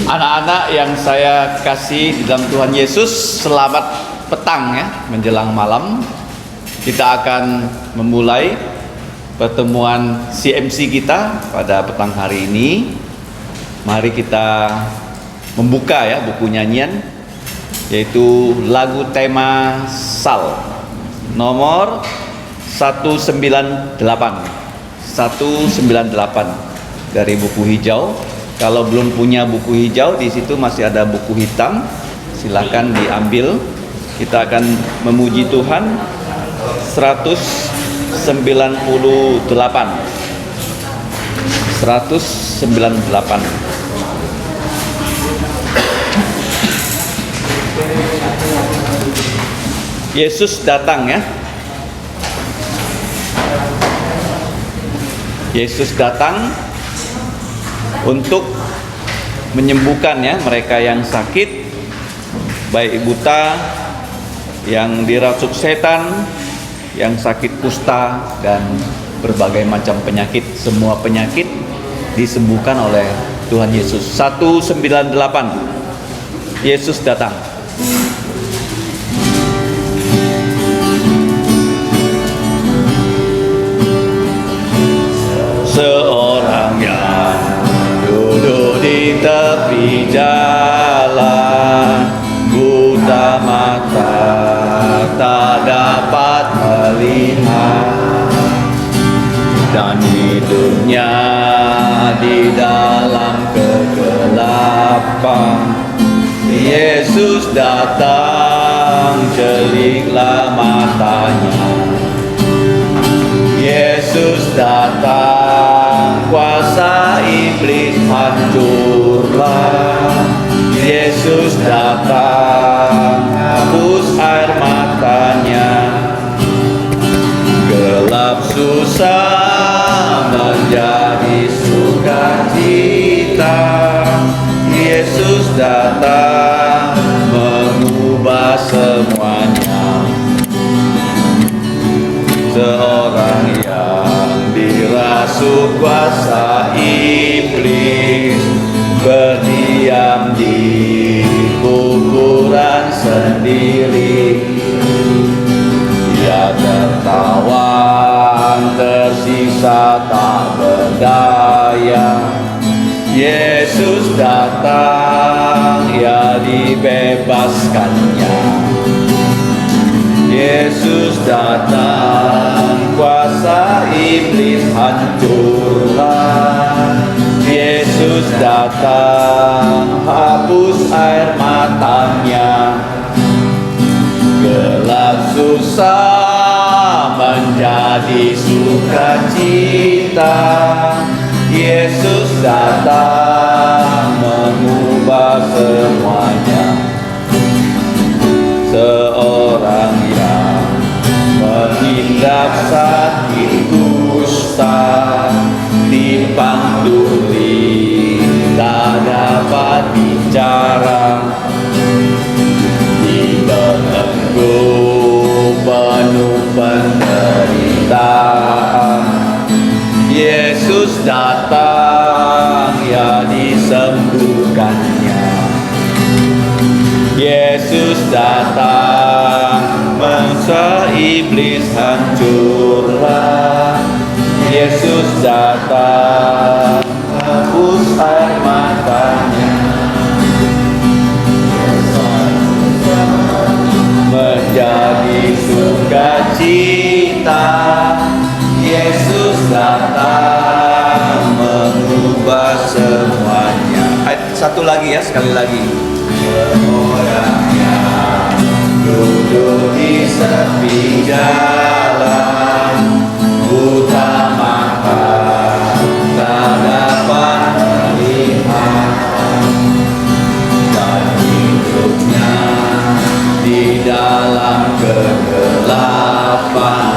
Anak-anak yang saya kasih di dalam Tuhan Yesus, selamat petang ya, menjelang malam. Kita akan memulai pertemuan CMC kita pada petang hari ini. Mari kita membuka ya buku nyanyian, yaitu lagu tema Sal nomor 198 dari buku hijau. Kalau belum punya buku hijau, di situ masih ada buku hitam, silakan diambil. Kita akan memuji Tuhan 198. Yesus datang ya. Yesus datang untuk menyembuhkan ya mereka yang sakit, baik buta, yang dirasuk setan, yang sakit kusta, dan berbagai macam penyakit. Semua penyakit disembuhkan oleh Tuhan Yesus. 198. Yesus datang. Seorang yang duduk di tepi jalan, buta mata tak dapat melihat, dan hidupnya di dalam kegelapan. Yesus datang, celiklah matanya. Yesus datang, kuasa iblis hancurlah. Yesus datang, hapus air matanya. Gelap susah menjadi sukacita. Yesus datang, mengubah semuanya. Seorang yang dirasuk kuasa iblis, berdiam di kuburan sendiri. Ia tertawa, tersiksa tak berdaya. Yesus datang, ia dibebaskannya. Yesus datang, kuasa iblis hancurlah. Yesus datang, hapus air matanya. Gelap susah menjadi sukacita. Yesus datang, mengubah semuanya. Seorang yang mengidap sakit kusta, timpang tuli, tak dapat bicara, dibelenggu penuh penderitaan. Yesus datang, ya disembuhkannya. Yesus datang, bangsa iblis hancurlah. Yesus datang, hapus air matanya. Menjadi sukacita. Yesus datang, mengubah semuanya. Ayat satu lagi ya, sekali lagi. Seorang yang duduk di tepi jalan, buta mata tak dapat melihat, dan hidupnya di dalam kegelapan.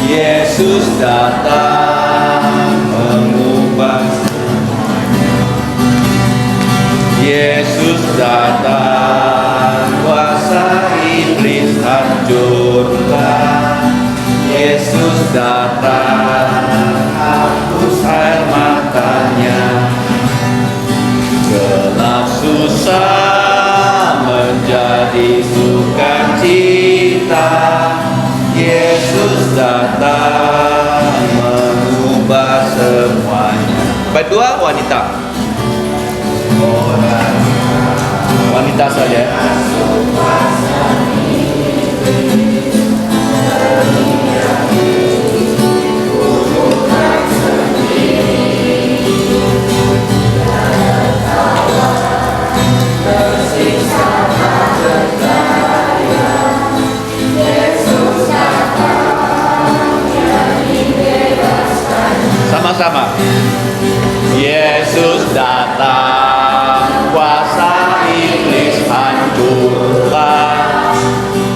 Yesus datang, mengubah semuanya. Yesus datang, kuasa iblis hancurlah. Yesus datang, hapus air matanya. Gelap Yesus datang mengubah semuanya. Baik, dua wanita. Wanita saja. Sama-sama. Yesus datang, kuasa iblis hancurlah.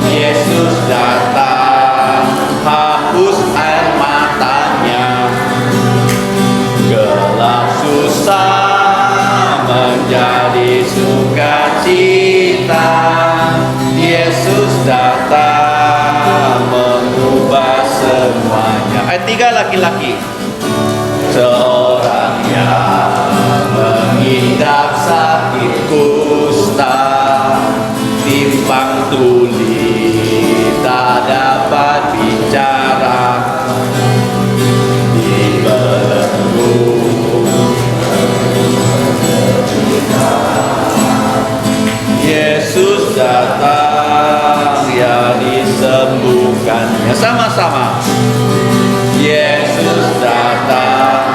Yesus datang, hapus air matanya. Gelap susah menjadi sukacita. Yesus datang mengubah semuanya. Ayat 3, laki-laki. Seorang yang mengidap sakit kusta, timpang tuli, tak dapat bicara, dibelenggu. Yesus datang, ya disembuhkannya. Sama-sama. Yesus datang,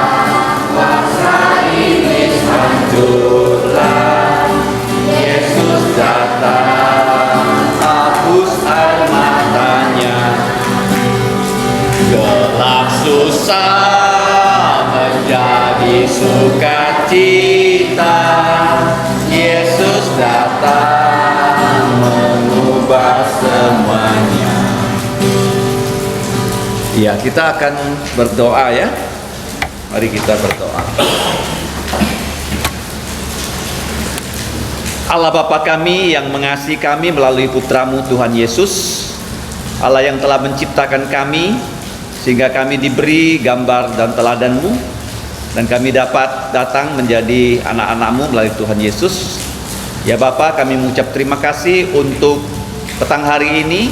kuasa iblis hancurlah. Yesus datang, hapus air matanya. Gelap susah menjadi sukacita. Yesus datang mengubah semuanya. Ya, kita akan berdoa ya. Mari kita berdoa. Allah Bapa kami yang mengasihi kami melalui putramu Tuhan Yesus, Allah yang telah menciptakan kami sehingga kami diberi gambar dan teladan-Mu, dan kami dapat datang menjadi anak-anak-Mu melalui Tuhan Yesus. Ya Bapa, kami mengucap terima kasih untuk petang hari ini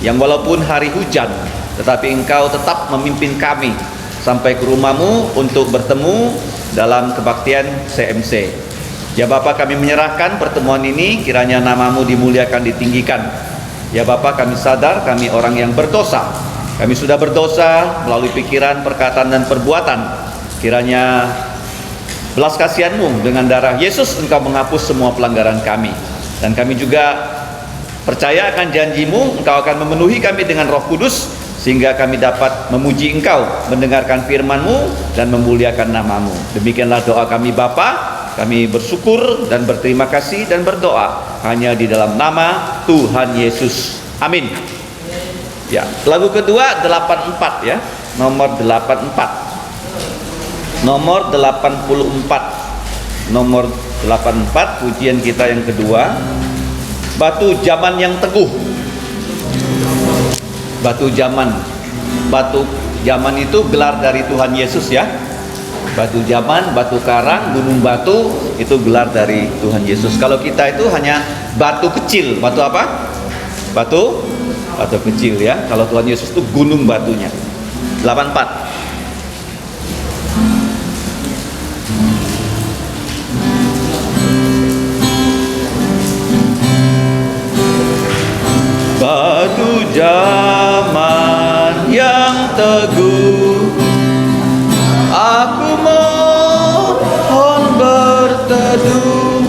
yang walaupun hari hujan, tetapi Engkau tetap memimpin kami sampai ke rumah-Mu untuk bertemu dalam kebaktian CMC. Ya Bapa, kami menyerahkan pertemuan ini, kiranya nama-Mu dimuliakan, ditinggikan. Ya Bapa, kami sadar kami orang yang berdosa. Kami sudah berdosa melalui pikiran, perkataan, dan perbuatan. Kiranya belas kasihan-Mu dengan darah Yesus Engkau menghapus semua pelanggaran kami. Dan kami juga percaya akan janji-Mu, Engkau akan memenuhi kami dengan Roh Kudus, sehingga kami dapat memuji Engkau, mendengarkan firman-Mu, dan memuliakan nama-Mu. Demikianlah doa kami Bapa. Kami bersyukur dan berterima kasih dan berdoa hanya di dalam nama Tuhan Yesus. Amin. Ya, lagu kedua 84 ya. Nomor 84. Nomor 84. Nomor 84 pujian kita yang kedua. Batu zaman yang teguh. Batu zaman. Batu zaman itu gelar dari Tuhan Yesus ya. Batu zaman, batu karang, gunung batu itu gelar dari Tuhan Yesus. Kalau kita itu hanya batu kecil. Batu apa? Batu kecil ya. Kalau Tuhan Yesus itu gunung batunya. 84. Batu zaman yang teguh, aku mohon berteduh.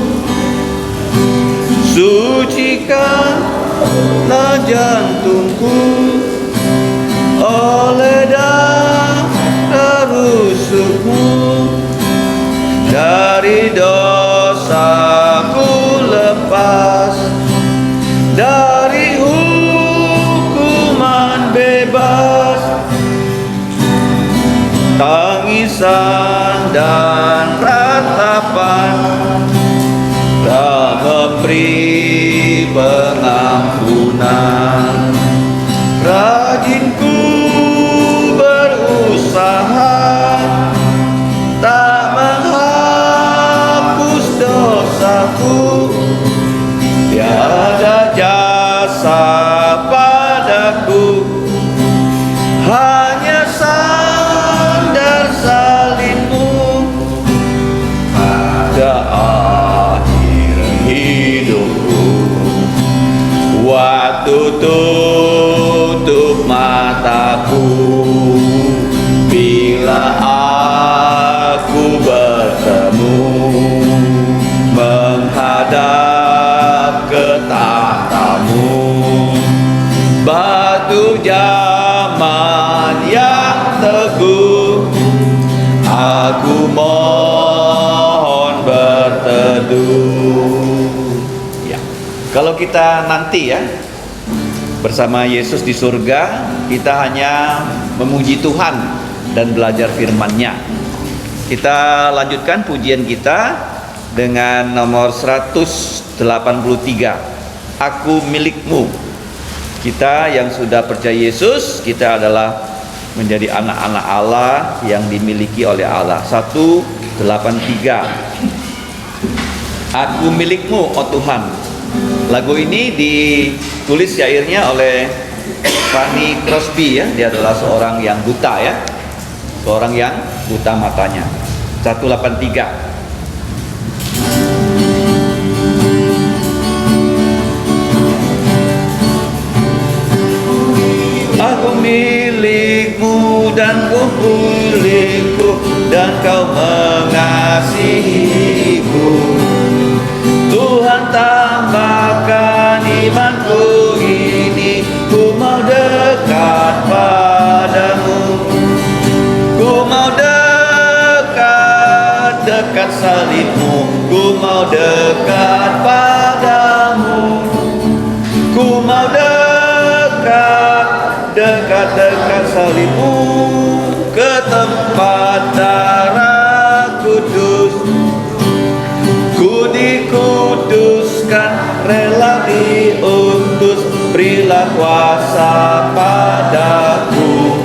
Sucikanlah jantungku oleh darah rusuk-Mu. Dari dosaku lepas, dari hukuman bebas. Tangisan dan ratapan telah memberi pengampunan. Rajinku berusaha tak menghapus dosaku. Tiada jasa padaku hanya sandar salibmu pada akhir hidupku. Waktu tutup mataku, bila aku bertemu menghadap ke tahtamu, batu zaman yang teguh, aku mohon berteduh. Ya, kalau kita nanti ya bersama Yesus di surga, kita hanya memuji Tuhan dan belajar firman-Nya. Kita lanjutkan pujian kita dengan nomor 183, Aku Milikmu. Kita yang sudah percaya Yesus, kita adalah menjadi anak-anak Allah yang dimiliki oleh Allah. 183, Aku Milikmu, oh Tuhan. Lagu ini ditulis syairnya oleh Fanny Crosby ya. Dia adalah seorang yang buta ya, seorang yang buta matanya. 183. Aku milikmu dan ku milikku, dan kau mengasihiku. Tuhan tambahkan imanku ini, ku mau dekat padamu. Ku mau dekat salibmu, ku mau dekat padamu. Ku mau dekat salibmu, ke tempat darah kudus. Ku dikuduskan, rela diutus, berilah kuasa padaku.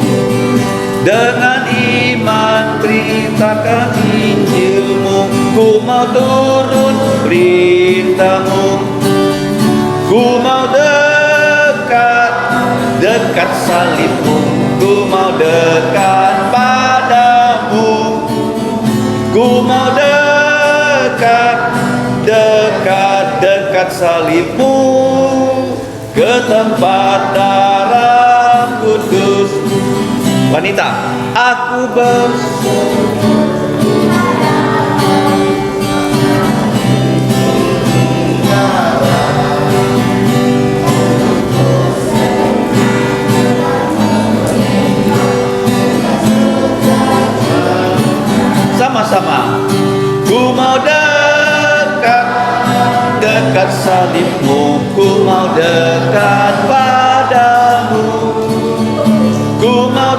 Dengan iman beritakan Injilmu, ku mau turut beritamu. Ku mau dekat salibmu, ku mau dekat padamu. Ku mau dekat salibmu, ke tempat darah kudus. Wanita, aku sama-sama. Ku mau dekat salibmu, ku mau dekat padamu. Ku mau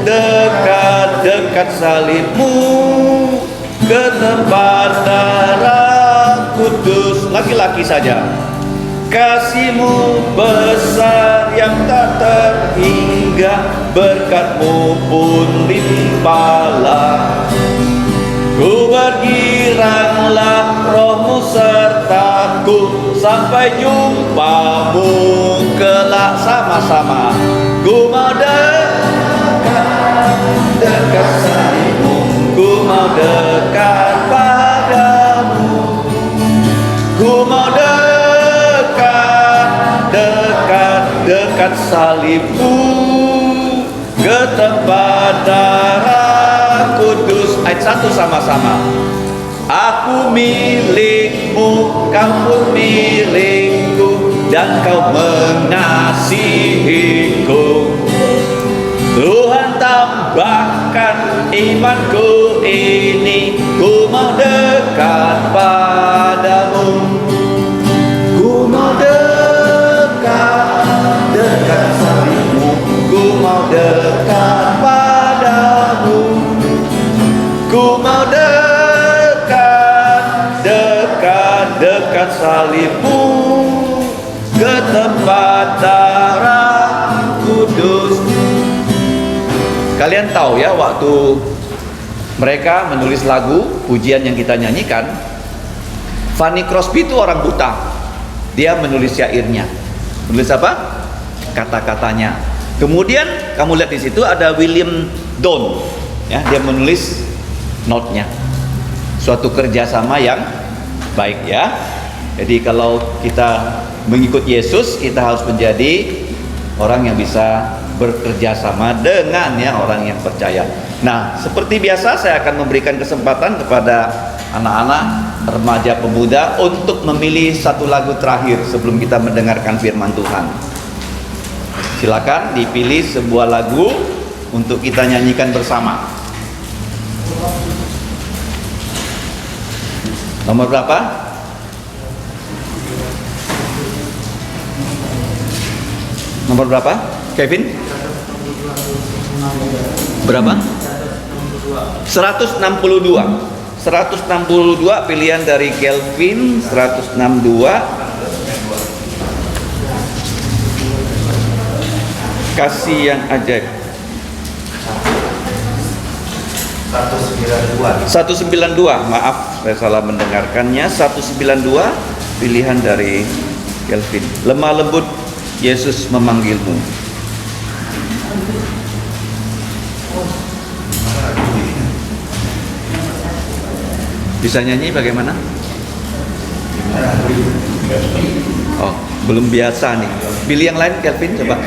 dekat salibmu, ke tempat darah kudus. Laki-laki saja. Kasih-Mu besar yang tak terhingga, berkat-Mu pun limpahlah. Ku bergiranglah, Roh-Mu sertaku, sampai jumpamu kelak sama-sama. Ku mau dekat salibmu, ku mau dekat padamu. Ku mau dekat salibmu, ke tempat darah kudus. Ayat 1 sama-sama. Aku milikmu, kau pun milikku, dan kau mengasihiku. Tuhan tambahkan imanku ini, ku mau dekat padamu. Ku mau dekat salibmu, ku mau dekat padamu. Ku mau dekat salibmu, ke tempat darah kudus. Kalian tahu ya, waktu mereka menulis lagu pujian yang kita nyanyikan, Fanny Crosby itu orang buta. Dia menulis syairnya. Menulis apa? kata-katanya. Kemudian kamu lihat di situ ada William Down, ya, dia menulis notnya. Suatu kerjasama yang baik, ya. Jadi kalau kita mengikut Yesus, kita harus menjadi orang yang bisa bekerja sama dengan, ya, orang yang percaya. Nah, seperti biasa saya akan memberikan kesempatan kepada anak-anak, remaja, pemuda untuk memilih satu lagu terakhir sebelum kita mendengarkan firman Tuhan. Silakan dipilih sebuah lagu untuk kita nyanyikan bersama. Nomor berapa? Nomor berapa? Kevin? Berapa? 162. 162 pilihan dari Kelvin. 162. Kasih yang ajaib. 192. Maaf, saya salah mendengarkannya. 192 pilihan dari Kelvin. Lemah lembut Yesus memanggilmu. Bisa nyanyi bagaimana? Oh, belum biasa nih. Pilih yang lain, Kelvin, coba.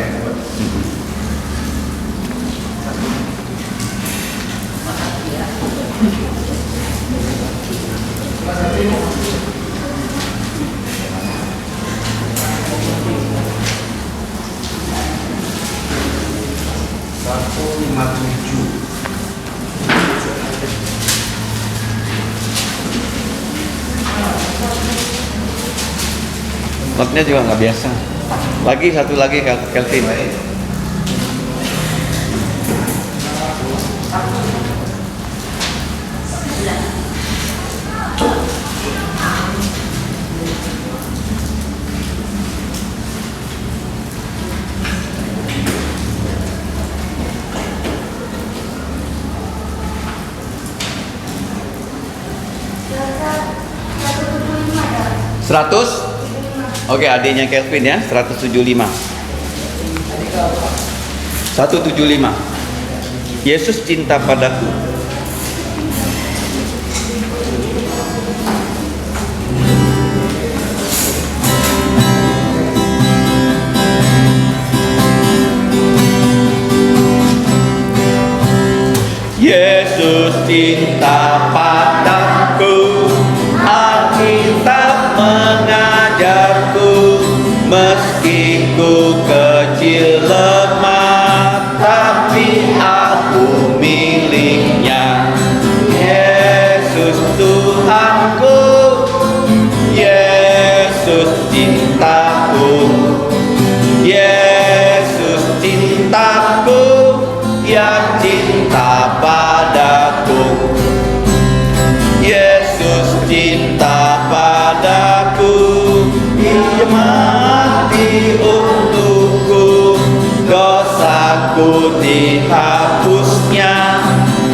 Notnya juga nggak biasa. Lagi satu lagi, Kelvin. Seratus? Oke, adiknya Kelvin, ya, 175. 175. Yesus cinta padaku. Yesus cinta padaku, Alkitab mengajarku, meski ku kecil lemah, tapi aku miliknya. Yesus Tuhanku, Yesus cintaku, Yesus cintaku, yang cinta padaku. Yesus cinta padaku, Ia mati untukku, dosaku dihapusnya,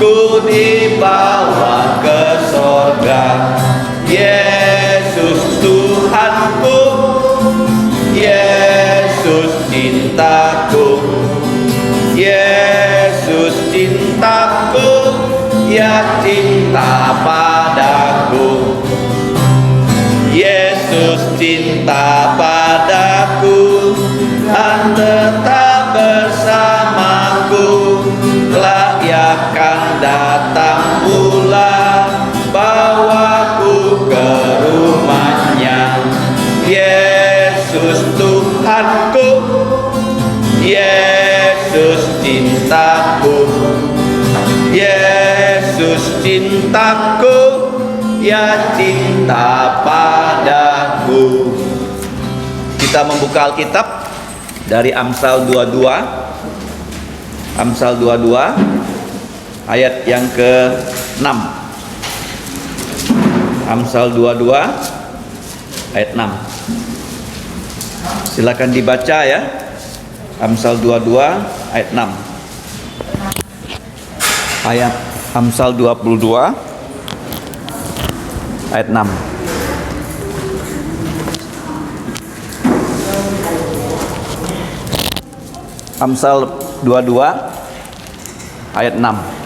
ku dibawa ke sorga. Yesus Tuhanku, Yesus cintaku, Yesus cintaku, Ia cinta padaku. Yesus cinta padaku, dan tetap bersamaku, kelak Ia akan datang pula, bawaku ke rumahnya. Yesus Tuhanku, Yesus cintaku, Yesus cintaku, Ia cinta padaku. Kita membuka Alkitab dari Amsal 22. Amsal 22 ayat yang ke-6. Amsal 22 ayat 6. Silakan dibaca, ya. Amsal 22 ayat 6. Ayat Amsal 22 ayat 6. Amsal 22 ayat 6.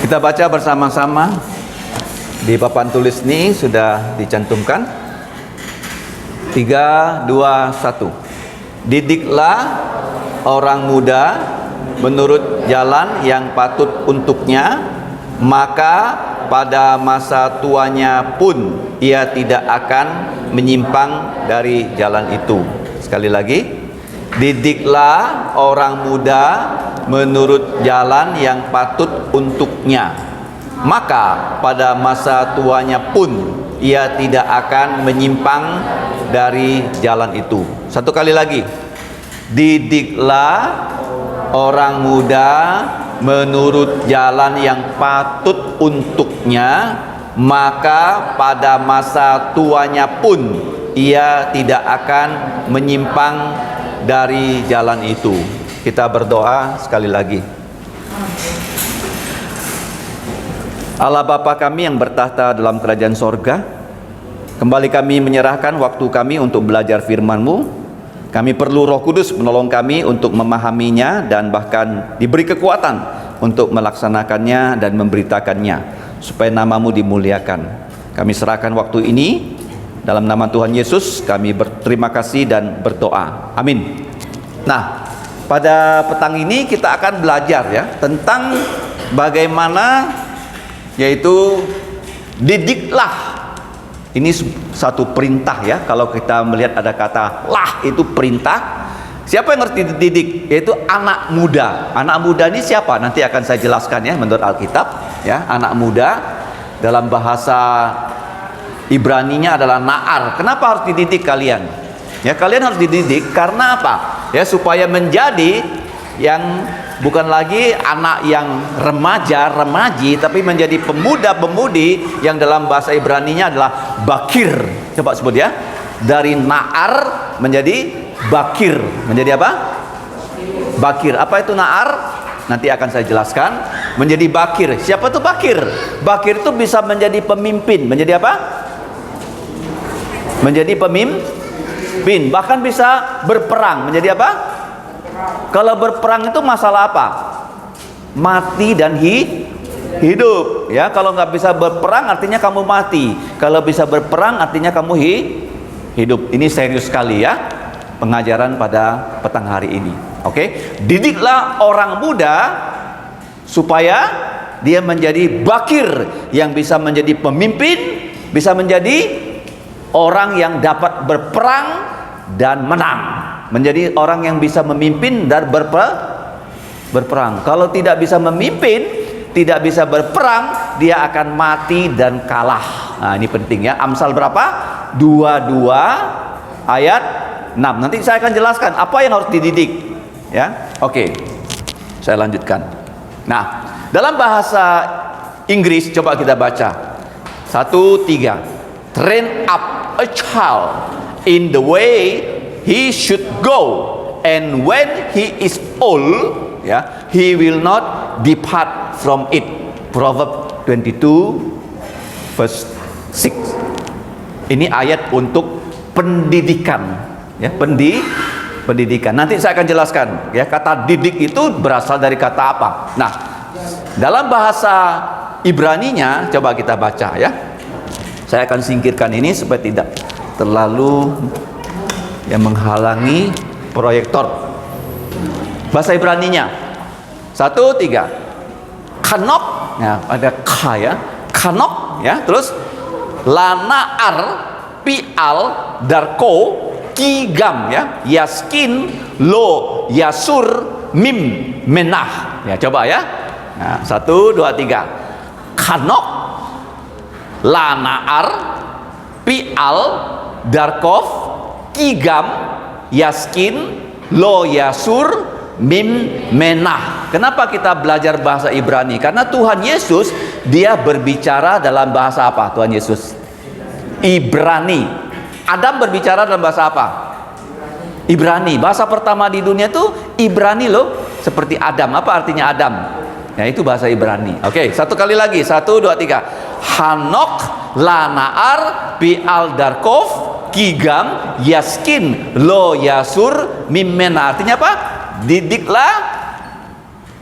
Kita baca bersama-sama. Di papan tulis ini sudah dicantumkan. 3, 2, 1. Didiklah orang muda menurut jalan yang patut untuknya, maka pada masa tuanya pun ia tidak akan menyimpang dari jalan itu. Sekali lagi, didiklah orang muda menurut jalan yang patut untuknya, maka pada masa tuanya pun ia tidak akan menyimpang dari jalan itu. Satu kali lagi, didiklah orang muda menurut jalan yang patut untuknya, maka pada masa tuanya pun ia tidak akan menyimpang dari jalan itu. Kita berdoa sekali lagi. Allah Bapa kami yang bertahta dalam kerajaan sorga, kembali kami menyerahkan waktu kami untuk belajar firman-Mu. Kami perlu Roh Kudus menolong kami untuk memahaminya dan bahkan diberi kekuatan untuk melaksanakannya dan memberitakannya, supaya nama-Mu dimuliakan. Kami serahkan waktu ini dalam nama Tuhan Yesus. Kami berterima kasih dan berdoa. Amin. Nah, pada petang ini kita akan belajar ya tentang bagaimana, yaitu didiklah. Ini satu perintah ya. Kalau kita melihat ada kata lah, itu perintah. Siapa yang harus dididik? Yaitu anak muda. Anak muda ini siapa? Nanti akan saya jelaskan ya menurut Alkitab ya. Anak muda dalam bahasa Ibraninya adalah na'ar. Kenapa harus dididik kalian? Ya, kalian harus dididik karena apa? Ya, supaya menjadi yang bukan lagi anak yang remaji, tapi menjadi pemuda-pemudi yang dalam bahasa Ibraninya adalah bakir. Coba sebut ya. Dari na'ar menjadi bakir. Menjadi apa? Bakir. Apa itu na'ar? Nanti akan saya jelaskan. Menjadi bakir. Siapa tuh bakir? Bakir itu bisa menjadi pemimpin. Menjadi apa? Menjadi pemimpin. Bahkan bisa berperang. Menjadi apa? Kalau berperang itu masalah apa? Mati dan hidup. Ya, kalau nggak bisa berperang artinya kamu mati. Kalau bisa berperang artinya kamu hidup. Ini serius sekali ya pengajaran pada petang hari ini. Oke, didiklah orang muda supaya dia menjadi bakir yang bisa menjadi pemimpin, bisa menjadi orang yang dapat berperang dan menang, menjadi orang yang bisa memimpin dan berperang. Kalau tidak bisa memimpin, tidak bisa berperang, dia akan mati dan kalah. Nah, ini penting ya. Amsal berapa? 22 ayat 6. Nanti saya akan jelaskan apa yang harus dididik ya. Oke, saya lanjutkan. Nah, dalam bahasa Inggris coba kita baca 1:3. Train up a child in the way he should go, and when he is old, ya, he will not depart from it. Proverbs 22 verse 6. Ini ayat untuk pendidikan, ya, pendidikan. Nanti saya akan jelaskan, ya, kata didik itu berasal dari kata apa. Nah, dalam bahasa Ibraninya coba kita baca ya. Saya akan singkirkan ini supaya tidak terlalu yang menghalangi proyektor. Bahasa Ibraninya 1:3. Kanok, ya, ada k ya, kanok ya, terus lanaar pial darko kigam ya, yaskin lo yasur mim menah ya. Coba ya. Nah, 1, 2, 3. Kanok, lanaar pial darkov kigam yaskin lo yasur mim menah. kenapa kita belajar bahasa Ibrani? Karena Tuhan Yesus, dia berbicara dalam bahasa apa? Tuhan Yesus Ibrani. Adam berbicara dalam bahasa apa? Ibrani. Bahasa pertama di dunia itu Ibrani loh. Seperti Adam. Apa artinya Adam? Ya, itu bahasa Ibrani. Oke, satu kali lagi. 1, 2, 3. Hanok lanaar bi aldarkov kigam yaskin lo yasur mimena. Artinya apa? Didiklah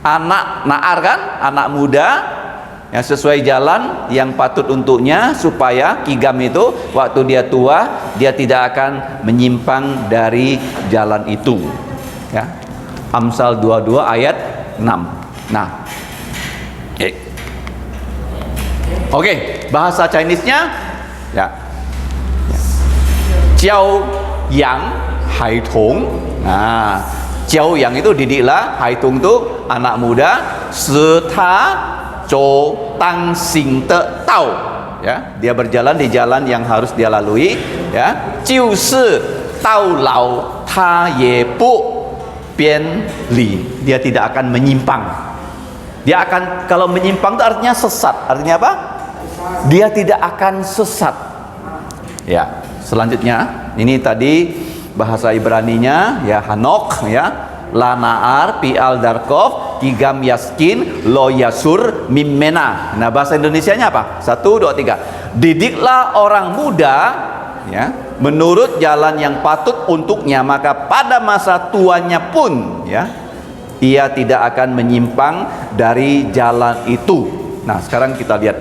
anak naar, kan? Anak muda yang sesuai jalan yang patut untuknya, supaya kigam itu waktu dia tua dia tidak akan menyimpang dari jalan itu. Ya. Amsal 22 ayat 6. Nah, oke, bahasa Chinese-nya ya. Jiao yang hai tong. Nah, jiao yang itu didiklah, hai tong itu anak muda, serta zhou tang xing de dao. Ya, dia berjalan di jalan yang harus dia lalui, ya. Jiu shi dao lao ta ye bu bian li. Dia tidak akan menyimpang. Dia akan, kalau menyimpang itu artinya sesat. Artinya apa? Dia tidak akan sesat. Ya, selanjutnya ini tadi bahasa Ibraninya ya, Hanok ya, lanaar pi al darkov kigam yaskin lo yasur mimena. Nah, bahasa Indonesianya apa? 1, 2, 3. Didiklah orang muda ya menurut jalan yang patut untuknya, maka pada masa tuanya pun ya ia tidak akan menyimpang dari jalan itu. Nah, sekarang kita lihat.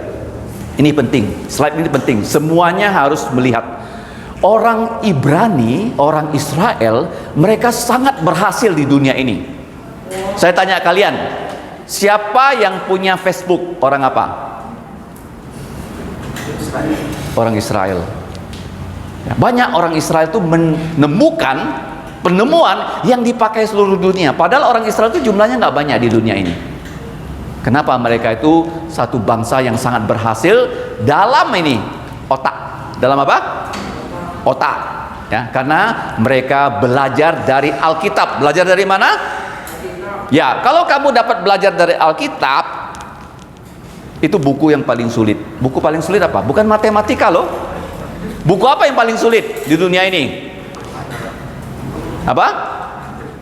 Ini penting, slide ini penting. Semuanya harus melihat. Orang Ibrani, orang Israel, mereka sangat berhasil di dunia ini. Saya tanya kalian, siapa yang punya Facebook? Orang apa? Orang Israel. Banyak orang Israel itu menemukan penemuan yang dipakai seluruh dunia. Padahal orang Israel itu jumlahnya nggak banyak di dunia ini. Kenapa? Mereka itu satu bangsa yang sangat berhasil dalam ini otak. Dalam apa? Otak. Ya, karena mereka belajar dari Alkitab. Belajar dari mana? Ya, kalau kamu dapat belajar dari Alkitab, itu buku yang paling sulit. Buku paling sulit apa? Bukan matematika loh. Buku apa yang paling sulit di dunia ini? Apa?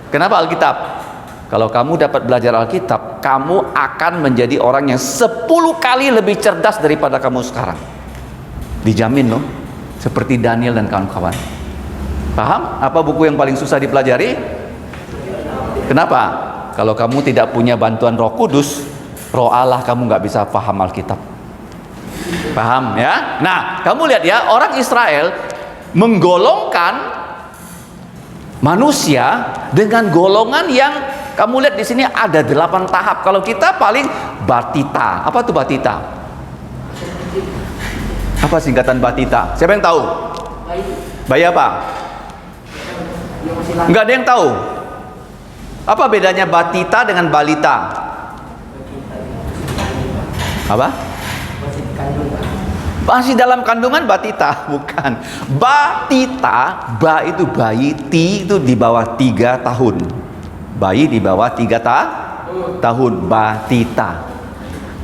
Kenapa Alkitab? Kalau kamu dapat belajar Alkitab, kamu akan menjadi orang yang 10 kali lebih cerdas daripada kamu sekarang. Dijamin loh. Seperti Daniel dan kawan-kawan. Paham? Apa buku yang paling susah dipelajari? Kenapa? Kalau kamu tidak punya bantuan Roh Kudus, Roh Allah, kamu nggak bisa paham Alkitab. Paham ya? Nah, kamu lihat ya, orang Israel menggolongkan manusia dengan golongan yang kamu lihat di sini ada 8 tahap. Kalau kita paling batita. Apa tuh batita? Apa singkatan batita? Siapa yang tahu? Bayi apa? Enggak ada yang tahu. Apa bedanya batita dengan balita? Apa? Masih dalam kandungan batita, bukan. Batita, ba itu bayi, ti itu di bawah 3 tahun. Bayi di bawah 3 tahun, batita.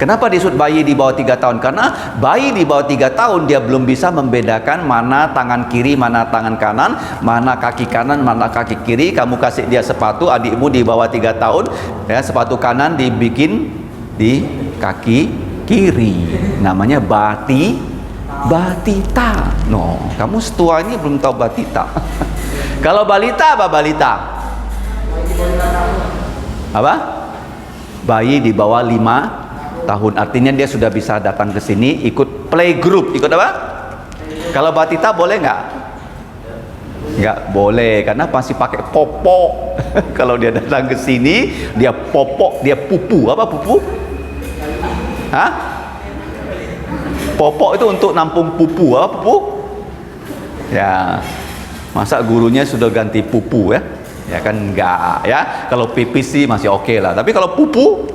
Kenapa disebut bayi di bawah 3 tahun? Karena bayi di bawah 3 tahun dia belum bisa membedakan mana tangan kiri, mana tangan kanan, mana kaki kanan, mana kaki kiri. Kamu kasih dia sepatu, adikmu di bawah 3 tahun, ya, sepatu kanan dibikin di kaki kiri. Namanya batita. No, kamu setua ini belum tahu batita. Kalau balita apa balita? Apa? Bayi di bawah 5 tahun. Artinya dia sudah bisa datang ke sini ikut playgroup. Ikut apa? Kalau batita boleh nggak? Nggak boleh, karena masih pakai popok. Kalau dia datang ke sini, dia popok, dia pupu. Apa pupu? Hah? Popok itu untuk nampung pupu. Apa pupu? Ya, masa gurunya sudah ganti pupu ya? Ya kan enggak ya. Kalau pipis sih masih oke lah. Tapi kalau pupu,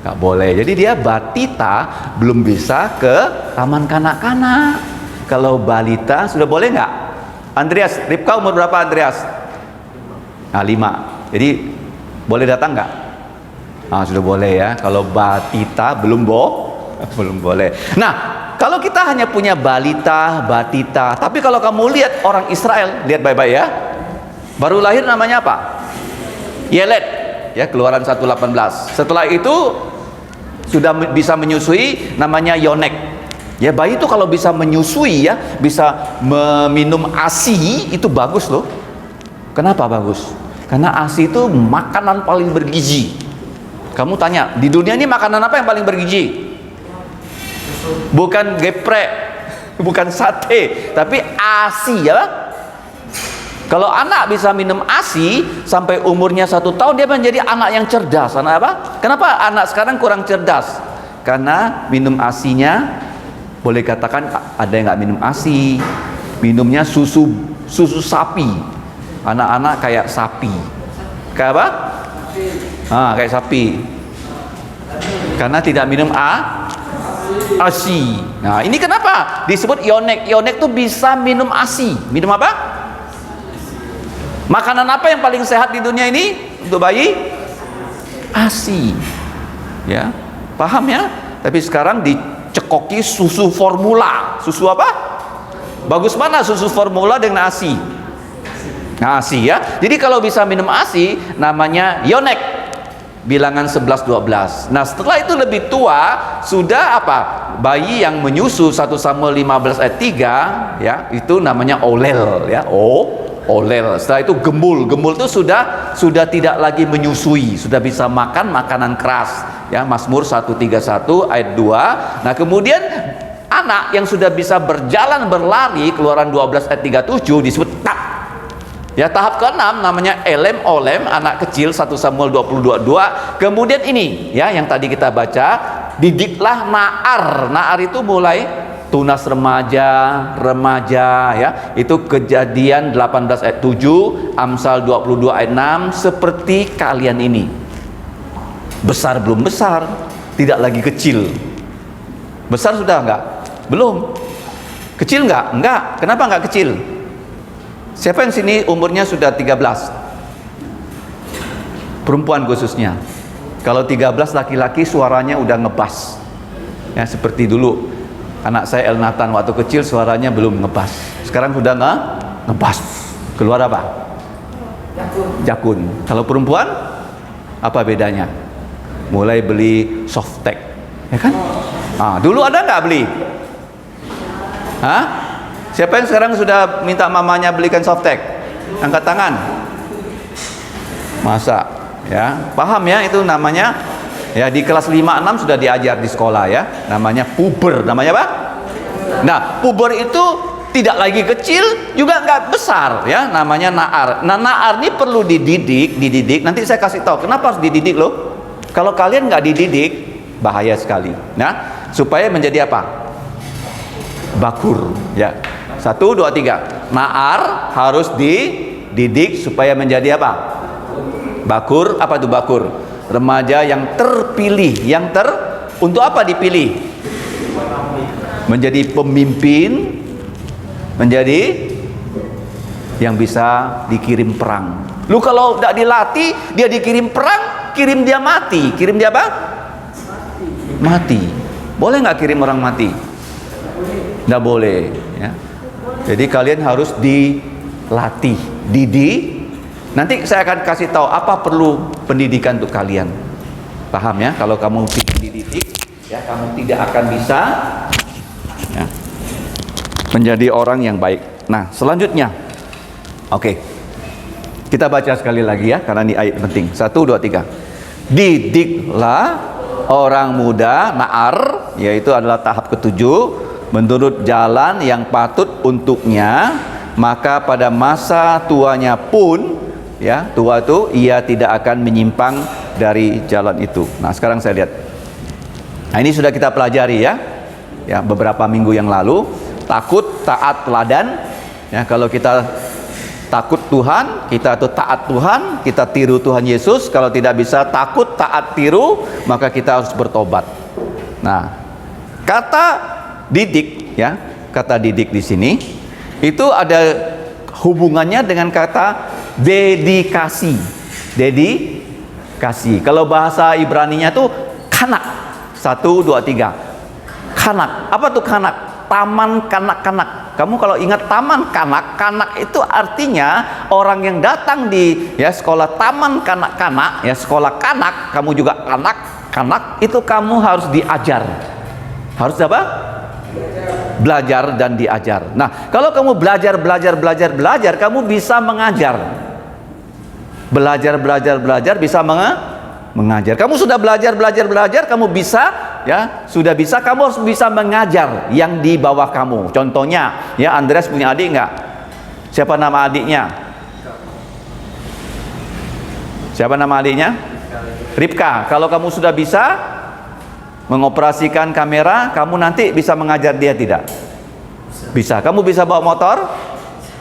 nggak boleh. Jadi dia batita belum bisa ke taman kanak-kanak. Kalau balita sudah boleh nggak? Andreas, Ripka umur berapa Andreas? Nah, 5. Jadi boleh datang nggak? Sudah boleh ya. Kalau batita belum belum boleh. Nah, kalau kita hanya punya balita, batita, tapi kalau kamu lihat orang Israel, lihat baik-baik ya. Baru lahir namanya apa? Yelet, ya, Keluaran 1:18. Setelah itu sudah bisa menyusui, namanya Yonek. Ya, bayi itu kalau bisa menyusui ya, bisa meminum ASI, itu bagus loh. Kenapa bagus? Karena ASI itu makanan paling bergizi. Kamu tanya, di dunia ini makanan apa yang paling bergizi? Bukan geprek, bukan sate, tapi ASI ya. Kalau anak bisa minum ASI sampai umurnya 1 tahun, dia menjadi anak yang cerdas. Anak apa? Kenapa anak sekarang kurang cerdas? Karena minum ASI-nya, boleh katakan ada yang nggak minum ASI, minumnya susu sapi. Anak-anak kayak sapi. Kayak apa? Kayak sapi. Karena tidak minum ASI. Nah, ini kenapa disebut Yonek? Yonek tuh bisa minum ASI. Minum apa? Makanan apa yang paling sehat di dunia ini untuk bayi? ASI. Ya, paham ya? Tapi sekarang dicekoki susu formula. Susu apa? Bagus mana susu formula dengan ASI? ASI ya. Jadi kalau bisa minum ASI namanya Yonek. Bilangan 11-12. Nah, setelah itu lebih tua, sudah apa? Bayi yang menyusu 1 Samuel 15 ayat 3 ya, itu namanya Olel ya. Olel. Setelah itu Gemul. Gemul itu sudah tidak lagi menyusui, sudah bisa makan makanan keras ya. Mazmur 131 ayat 2. Nah, kemudian anak yang sudah bisa berjalan berlari, Keluaran 12 ayat 37 disebut tak. Ya, tahap ke-6 namanya Elem Olem, anak kecil, 1 Samuel 22:2. Kemudian ini ya yang tadi kita baca, didiklah Naar. Naar itu mulai tunas remaja ya. Itu Kejadian 18 ayat 7, Amsal 22 ayat 6. Seperti kalian ini, besar belum besar, tidak lagi kecil. Besar sudah enggak? Belum. Kecil enggak? Enggak. Kenapa enggak kecil? Siapa yang sini umurnya sudah 13? Perempuan khususnya. Kalau 13 laki-laki suaranya udah ngebas. Ya, seperti dulu anak saya Elnatan waktu kecil suaranya belum ngebas. Sekarang sudah ngebas. Keluar apa? Jakun. Kalau perempuan apa bedanya? Mulai beli softtek. Ya kan? Dulu ada nggak beli? Siapa yang sekarang sudah minta mamanya belikan softtek? Angkat tangan. Masa? Ya, paham ya, itu namanya ya di kelas 5-6 sudah diajar di sekolah ya. Namanya puber. Namanya apa? Nah, puber itu tidak lagi kecil, juga nggak besar ya, namanya Naar. Nah, Naar ini perlu dididik. Nanti saya kasih tahu kenapa harus dididik loh. Kalau kalian nggak dididik, bahaya sekali. Nah, supaya menjadi apa? Bakur ya. 1, 2, 3. Naar harus dididik supaya menjadi apa? Bakur. Apa itu bakur? Remaja yang terpilih. Untuk apa dipilih? Menjadi pemimpin, menjadi yang bisa dikirim perang. Lu kalau tidak dilatih, dia dikirim perang, kirim dia mati. Kirim dia apa? Mati. Boleh nggak kirim orang mati? Nggak boleh ya. Jadi kalian harus dilatih, didik. Nanti saya akan kasih tahu apa perlu pendidikan untuk kalian. Paham ya? Kalau kamu dididik, ya kamu tidak akan bisa ya, menjadi orang yang baik. Nah, selanjutnya, oke, kita baca sekali lagi ya, karena ini ayat penting. 1, 2, 3. Didiklah orang muda, Naar, yaitu adalah tahap ke-7, menurut jalan yang patut untuknya, maka pada masa tuanya pun ya, tua itu ia tidak akan menyimpang dari jalan itu. Nah, sekarang saya lihat. Nah, ini sudah kita pelajari ya. Ya, beberapa minggu yang lalu, takut, taat, teladan. Ya, kalau kita takut Tuhan, kita itu taat Tuhan, kita tiru Tuhan Yesus. Kalau tidak bisa takut, taat, tiru, maka kita harus bertobat. Nah, kata didik ya, kata didik di sini itu ada hubungannya dengan kata dedikasi. kasih. Kalau bahasa Ibraninya tuh kanak. 1, 2, 3. Kanak. Apa tuh kanak? Taman kanak-kanak. Kamu kalau ingat taman kanak, kanak itu artinya orang yang datang di sekolah taman kanak-kanak, sekolah kanak, kamu juga kanak, itu kamu harus diajar. Harus apa? Belajar dan diajar. Nah, kalau kamu belajar, kamu bisa mengajar. Belajar bisa mengajar. Kamu sudah belajar, kamu bisa, sudah bisa, kamu harus bisa mengajar yang di bawah kamu. Contohnya, Andreas punya adik nggak? Siapa nama adiknya? Ripka. Kalau kamu sudah bisa mengoperasikan kamera, kamu nanti bisa mengajar dia tidak? Bisa. Kamu bisa bawa motor?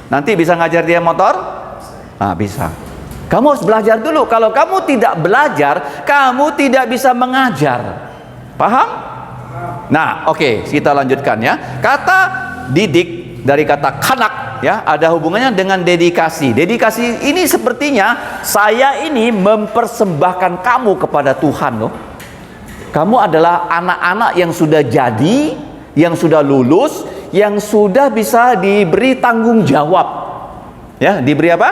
Nanti bisa ngajar dia motor? Nah, bisa. Kamu harus belajar dulu. Kalau kamu tidak belajar, kamu tidak bisa mengajar. Paham? Nah, oke, kita lanjutkan ya. Kata didik dari kata kanak ada hubungannya dengan dedikasi. Dedikasi ini sepertinya saya ini mempersembahkan kamu kepada Tuhan loh. Kamu adalah anak-anak yang sudah jadi, yang sudah lulus, yang sudah bisa diberi tanggung jawab. Diberi apa?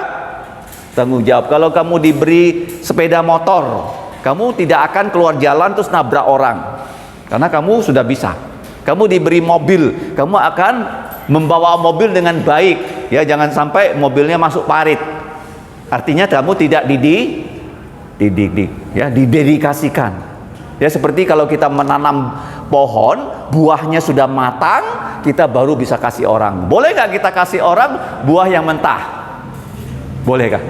Tanggung jawab. Kalau kamu diberi sepeda motor, kamu tidak akan keluar jalan terus nabrak orang, karena kamu sudah bisa. Kamu diberi mobil, kamu akan membawa mobil dengan baik. Jangan sampai mobilnya masuk parit. Artinya kamu tidak didedikasikan. Seperti kalau kita menanam pohon, buahnya sudah matang, kita baru bisa kasih orang. Boleh nggak kita kasih orang buah yang mentah? Boleh kah?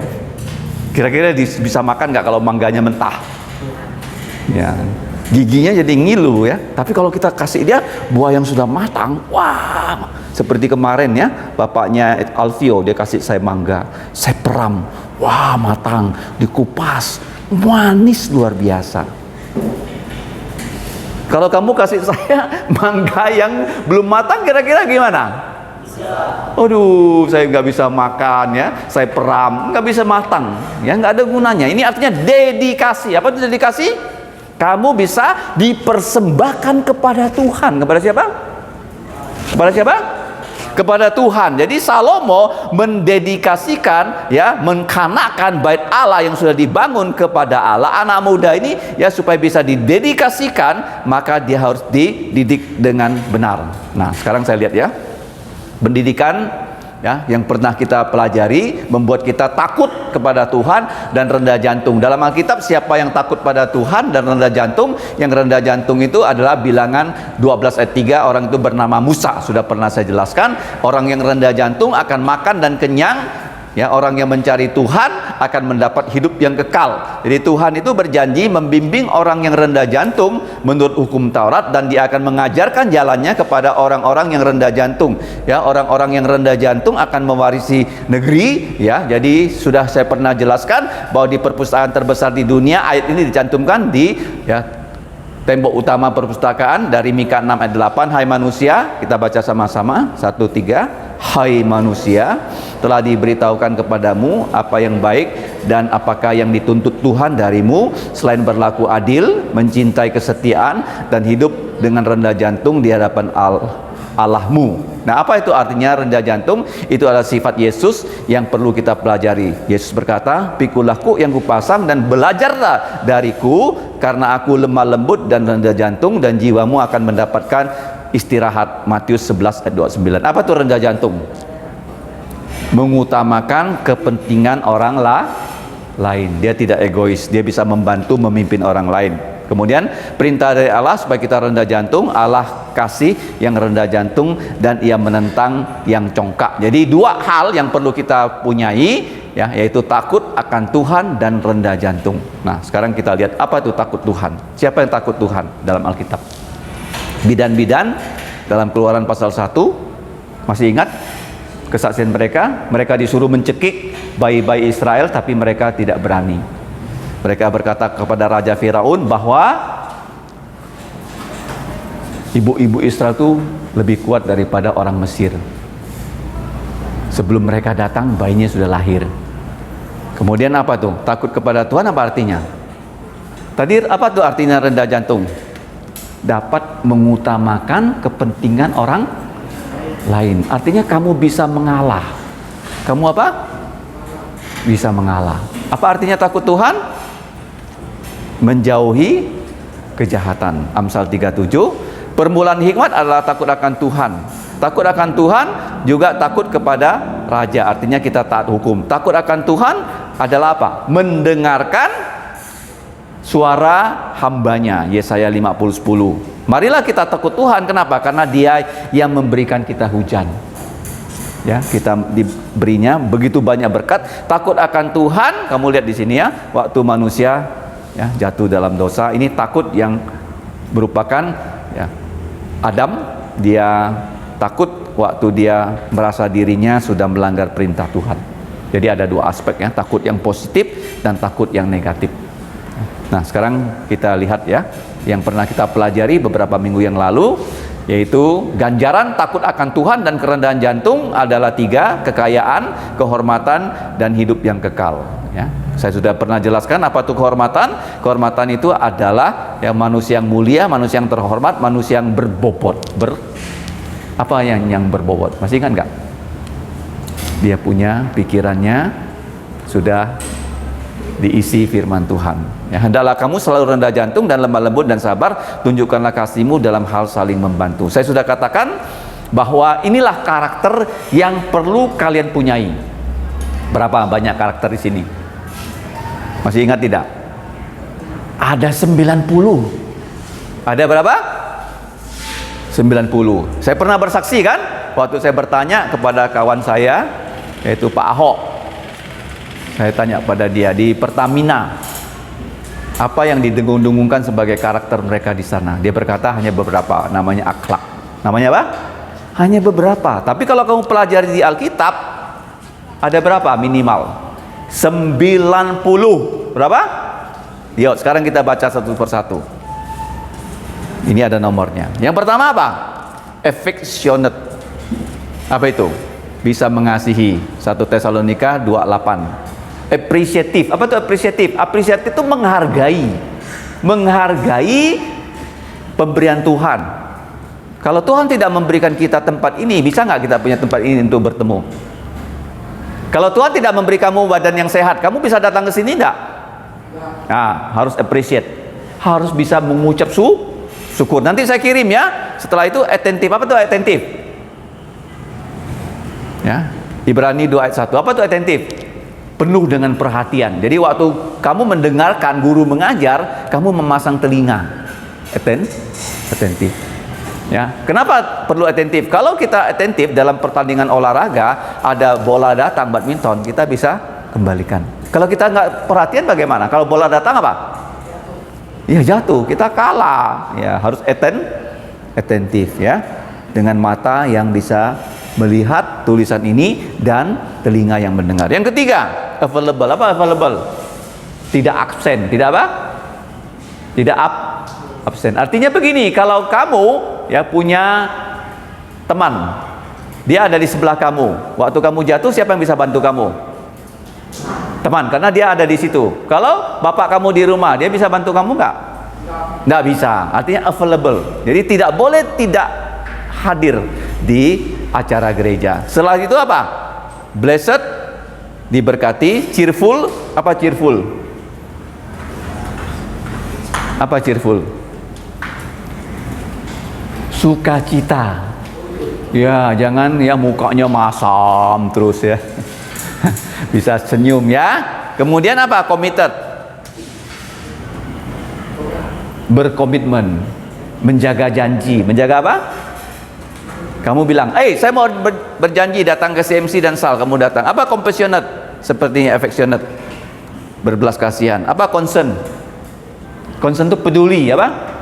Kira-kira bisa makan nggak kalau mangganya mentah? Giginya jadi ngilu Tapi kalau kita kasih dia buah yang sudah matang, wah, seperti kemarin bapaknya Alfio, dia kasih saya mangga, saya peram, wah matang, dikupas, manis luar biasa. Kalau kamu kasih saya mangga yang belum matang, kira-kira gimana? Aduh, saya nggak bisa makan saya peram, nggak bisa matang, nggak ada gunanya. Ini artinya dedikasi. Apa itu dedikasi? Kamu bisa dipersembahkan kepada Tuhan. Kepada siapa? Kepada siapa? Kepada Tuhan. Jadi Salomo mendedikasikan, mengkanakkan bait Allah yang sudah dibangun kepada Allah. Anak muda ini supaya bisa didedikasikan, maka dia harus dididik dengan benar. Nah, sekarang saya lihat pendidikan yang pernah kita pelajari membuat kita takut kepada Tuhan dan rendah jantung. Dalam Alkitab, siapa yang takut pada Tuhan dan rendah jantung? Yang rendah jantung itu adalah Bilangan 12 ayat 3. Orang itu bernama Musa. Sudah pernah saya jelaskan. Orang yang rendah jantung akan makan dan kenyang. Orang yang mencari Tuhan akan mendapat hidup yang kekal. Jadi Tuhan itu berjanji membimbing orang yang rendah jantung menurut hukum Taurat, dan dia akan mengajarkan jalannya kepada orang-orang yang rendah jantung. Orang-orang yang rendah jantung akan mewarisi negeri. Jadi sudah saya pernah jelaskan bahwa di perpustakaan terbesar di dunia, ayat ini dicantumkan di tembok utama perpustakaan dari Mika 6 ayat 8. Hai manusia, kita baca sama-sama 1, 3. Hai manusia, telah diberitahukan kepadamu apa yang baik dan apakah yang dituntut Tuhan darimu, selain berlaku adil, mencintai kesetiaan, dan hidup dengan rendah jantung di hadapan Allahmu. Nah, apa itu artinya rendah jantung? Itu adalah sifat Yesus yang perlu kita pelajari. Yesus berkata, "Pikulah kuk yang kupasang dan belajarlah dariku, karena aku lemah lembut dan rendah jantung, dan jiwamu akan mendapatkan istirahat." Matius 11 ayat 29. Apa itu rendah jantung? Mengutamakan kepentingan orang lain. Dia tidak egois, dia bisa membantu memimpin orang lain. Kemudian perintah dari Allah supaya kita rendah jantung. Allah kasih yang rendah jantung dan ia menentang yang congkak. Jadi dua hal yang perlu kita punyai, yaitu takut akan Tuhan dan rendah jantung. Nah, sekarang kita lihat apa itu takut Tuhan. Siapa yang takut Tuhan dalam Alkitab? Bidan-bidan dalam Keluaran pasal 1, masih ingat kesaksian mereka? Mereka disuruh mencekik bayi-bayi Israel, tapi mereka tidak berani. Mereka berkata kepada Raja Firaun bahwa ibu-ibu Israel itu lebih kuat daripada orang Mesir. Sebelum mereka datang, bayinya sudah lahir. Kemudian apa tuh? Takut kepada Tuhan apa artinya? Tadi apa tuh artinya rendah jantung? Dapat mengutamakan kepentingan orang lain. Artinya kamu bisa mengalah. Kamu apa? Bisa mengalah. Apa artinya takut Tuhan? Menjauhi kejahatan. Amsal 37. Permulaan hikmat adalah takut akan Tuhan. Takut akan Tuhan juga takut kepada raja. Artinya kita taat hukum. Takut akan Tuhan adalah apa? Mendengarkan suara hambanya. Yesaya 50:10. Marilah kita takut Tuhan. Kenapa? Karena Dia yang memberikan kita hujan. Ya, kita diberinya begitu banyak berkat. Takut akan Tuhan. Kamu lihat di sini ya, waktu manusia ya jatuh dalam dosa, ini takut yang merupakan ya Adam, dia takut waktu dia merasa dirinya sudah melanggar perintah Tuhan. Jadi ada dua aspek ya, takut yang positif dan takut yang negatif. Nah, sekarang kita lihat ya, yang pernah kita pelajari beberapa minggu yang lalu, yaitu ganjaran takut akan Tuhan dan kerendahan jantung adalah 3, kekayaan, kehormatan, dan hidup yang kekal. Ya, saya sudah pernah jelaskan apa itu kehormatan. Kehormatan itu adalah ya manusia yang mulia, manusia yang terhormat, manusia yang berbobot. Apa yang berbobot? Masih ingat nggak? Dia punya pikirannya sudah diisi firman Tuhan. Ya, hendaklah kamu selalu rendah jantung dan lemah lembut dan sabar, tunjukkanlah kasihmu dalam hal saling membantu. Saya sudah katakan bahwa inilah karakter yang perlu kalian punyai. Berapa banyak karakter di sini? Masih ingat tidak? Ada 90. Ada berapa? 90. Saya pernah bersaksi kan, waktu saya bertanya kepada kawan saya, yaitu Pak Ahok. Saya tanya pada dia di Pertamina, apa yang didengung-dengungkan sebagai karakter mereka di sana? Dia berkata hanya beberapa, namanya akhlak. Namanya apa? Hanya beberapa. Tapi kalau kamu pelajari di Alkitab, ada berapa minimal? 90. Berapa? Yuk, sekarang kita baca satu persatu. Ini ada nomornya. Yang pertama apa? Affectionate. Apa itu? Bisa mengasihi. 1 Tesalonika 2:8. Appreciative. Apa itu appreciative? Appreciative itu menghargai. Menghargai pemberian Tuhan. Kalau Tuhan tidak memberikan kita tempat ini, bisa nggak kita punya tempat ini untuk bertemu? Kalau Tuhan tidak memberi kamu badan yang sehat, kamu bisa datang ke sini enggak? Nah, harus appreciate. Harus bisa mengucap syukur. Nanti saya kirim ya. Setelah itu attentive. Apa itu attentive? Ya, Ibrani 2:1. Apa itu attentive? Penuh dengan perhatian. Jadi waktu kamu mendengarkan guru mengajar, kamu memasang telinga. Attentive. Ya, kenapa perlu atentif? Kalau kita atentif dalam pertandingan olahraga, ada bola datang badminton, kita bisa kembalikan. Kalau kita nggak perhatian bagaimana? Kalau bola datang apa? Ya jatuh, kita kalah. Ya harus atentif ya, dengan mata yang bisa melihat tulisan ini dan telinga yang mendengar. Yang ketiga, available. Apa available? Tidak absen. Tidak apa? Tidak absen. Artinya begini, kalau kamu ya punya teman, dia ada di sebelah kamu, waktu kamu jatuh siapa yang bisa bantu kamu? Teman, karena dia ada di situ. Kalau bapak kamu di rumah, dia bisa bantu kamu nggak? Nggak bisa. Artinya available. Jadi tidak boleh tidak hadir di acara gereja. Setelah itu apa? Blessed, diberkati. Cheerful. Apa cheerful? Apa cheerful? Sukacita. Ya, jangan ya mukanya masam terus ya. Bisa senyum ya. Kemudian apa? Committed. Berkomitmen, menjaga janji. Menjaga apa? Kamu bilang, saya mau berjanji datang ke CMC dan SAL, kamu datang. Apa compassionate? Sepertinya affectionate. Berbelas kasihan. Apa concern? Concern itu peduli, apa?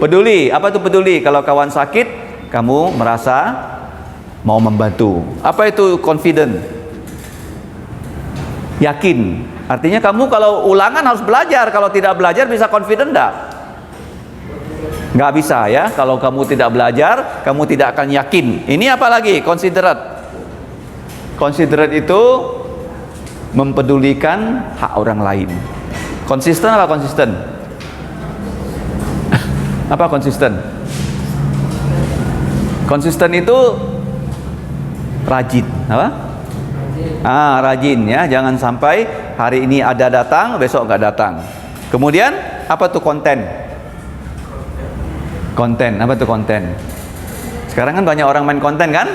Peduli. Apa itu peduli? Kalau kawan sakit, kamu merasa mau membantu. Apa itu confident? Yakin. Artinya kamu kalau ulangan harus belajar. Kalau tidak belajar bisa confident enggak? Nggak bisa ya. Kalau kamu tidak belajar, kamu tidak akan yakin. Ini apa lagi? Considerate. Considerate itu mempedulikan hak orang lain. Konsisten apa konsisten? Apa konsisten? Konsisten itu rajin, apa? Rajin ya, jangan sampai hari ini ada datang, besok nggak datang. Kemudian apa tuh konten? Konten, apa tuh konten? Sekarang kan banyak orang main konten kan?